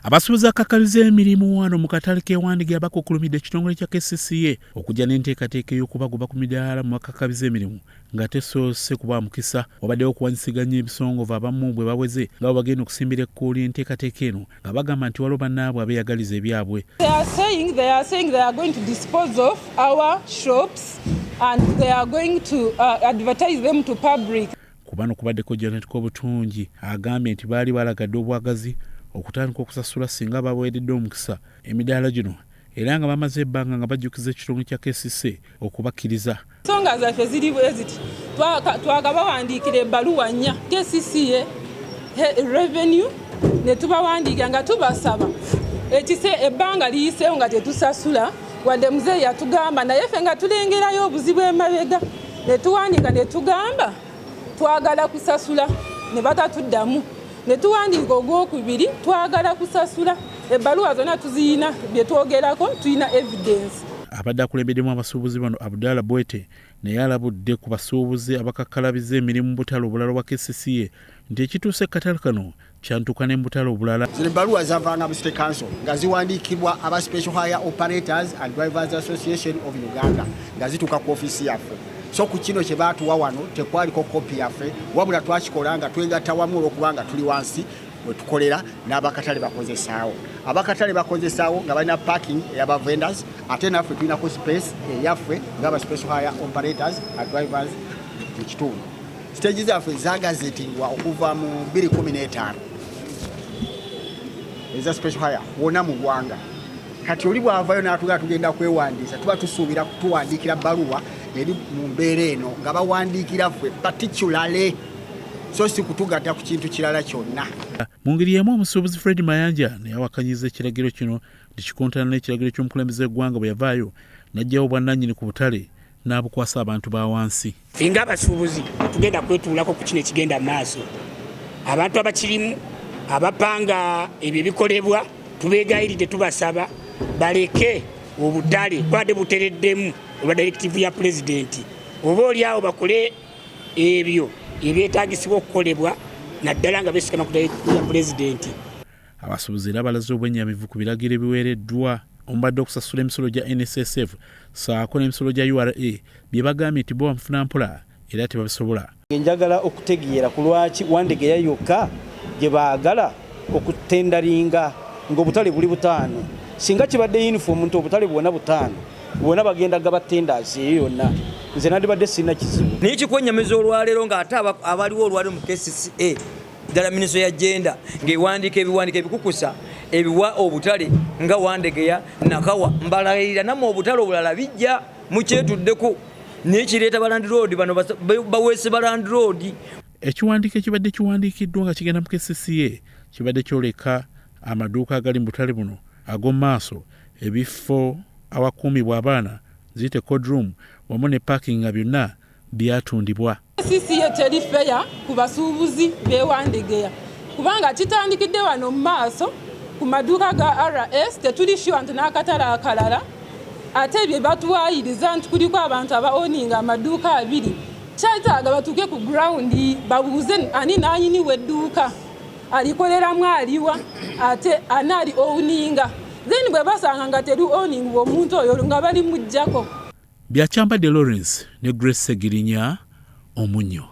Abasuubuzi akakaliza emirimu wano mu katale k'e Wandegeya bakukkulumidde ekitongole kya Kcca okujja n'enteekateeka y'okubagoba ku midaala mu bakakaliza emirimu nga tesoose kuba mukisa wabaddewo okuwanyisiganya ebisongovu abamu bwe baweze nga bagenda okusimbira ekkuuli enteekateeka eno nga bagamba nti waliwo bannaabwe abeeyagaliza ebyabwe. They are saying they are going to dispose of our shops and they are going to advertise them to public. Ku bano kubaddeko Janet Kobutungi agambye nti baali balagadde obwagazi okutandika okusasula singa baweeredde omukisa emidaala gino era nga bamaze ebbanga nga bajjukiza ekitongole kya Kcca okubakkiriza. Ensonga zaffe ziri bwe ziti twakabawandiikira ebbaluwa nnya Kcca revenue ne tubawandiika nga tubasaba ekise ebbanga liyiseewo nga tetusasula wadde muzeeyi yatugamba naye ffe nga tulengerayo obuzibu emabega ne tuwandiika ne tugamba twagala kusasula ne batatuddamu. Ne tuwandiika ogwokubiri twagala kusasula ebbaluwa zonna tuziyina bye twogerako tuyina evidence. Abadde akulembeddemu abasuubuzi bano Abdallah Bwete naye alabudde ku basuubuzi abakakkalabiza emirimu mu butale obulala bwa Kcca nti ekituuse katale kano kyantuka ne mu butale obulala. Zino ebbaluwa zavanga mu State Council nga ziwandiikibwa aba Special Hire Operators and Drivers Association of Uganda nga zituuka ku ofiisi yaffe. So ku kino kye baatuwa wano tekwaliko kopi yaffe wabula twakikola nga twegatta wamu olwokubanga tuli wansi we tukolera n'abakatale bakozesaawo. Abakatale bakozesaawo nga balina parking ey'aba vendors ate naffe tulinako space eyaffe ng'aba Special Hire Operators and Drivers mu kitundu. Stage zaffe zagazetingwa okuva mu 2015 eza Special Hire wonna mu ggwanga. Kati oli bw'avaayo n'atugenda tugenda kwewandiisa tuba tusuubira kutuwandiikira bbaluwa eri mu mbeera eno nga bawandiikira ffe particularly so si kutugatta ku kintu kirala kyonna. Mu ngeri y'emu omusuubuzi Fred Mayanja naye awakanyiza ekiragiro kino nti kikontana n'ekiragiro ky'omukulembeze w'eggwanga bwe yavaayo n'aggyawo bwannannyini ku butale n'abukwasa abantu ba wansi. Nga abasuubuzi tugenda kwetuulako ku kino ekigenda mu maaso. Abantu abakirimu abapanga ebyo ebikolebwa tubeegayiridde tubasaba baleke obutale bwadde butereddemu olwa directive ya president oba oliawo bakole ebyo ebyetaagisibwa okukolebwa naddala nga beesigama ku directive ya president. Abasuubuzi era balaze obwennyamivu ku biragiro ebiweereddwa omubadde okusasula emisolo gya NSSF saako n'emisolo gya URA bye bagambye nti bo bamufuna mpola era tebabisobola. Njagala okutegeera ku lwaki Wandegeya yokka gye baagala okutendalinga ng'obutale buli butaano singa kibadde uniform nti obutale bwonna butaano bwonna bagenda gabatendasi eyo yonna nze nandibadde sirina kizibu. Naye kikwenyamiza olwaleero ng'ate abaliwo olwaleero mu Kcca ddala minisitule ya genda ng'ewandiika ebiwandiika ebikukusa ebiwa obutale nga Wandegeya Nakawa mbalayirira nammwe obutale obulala bijja mukyetuddeko naye kireeta balandiroodi bano baweese balandiroodi. Ekiwandiiko ekibadde kiwandiikiddwa nga kigenda mu Kcca kibadde kyoleka amaduuka agali mu butale buno ag'omu maaso ebifo awakuumibwa abaana ziyite code room wamu ne parking nga byonna byatundibwa. Kcca teri feya ku basuubuzi b'e Wandegeya kubanga kitandikidde wano mu maaso ku maduuka ga RS tetuli sure nti n'akatale akalala ate bye batuwaayiriza nti kuliko abantu abaoninga amaduuka 2 kyetaaga batuuke ku ground babuuze ani naanyini w'edduuka alikoleramu aliwa ate anaali owuninga then bwe basanga nga teri owuning omuntu oyo nga bali mujjako. Byakyambadde Lawrence ne Grace Segirinya Omunyo.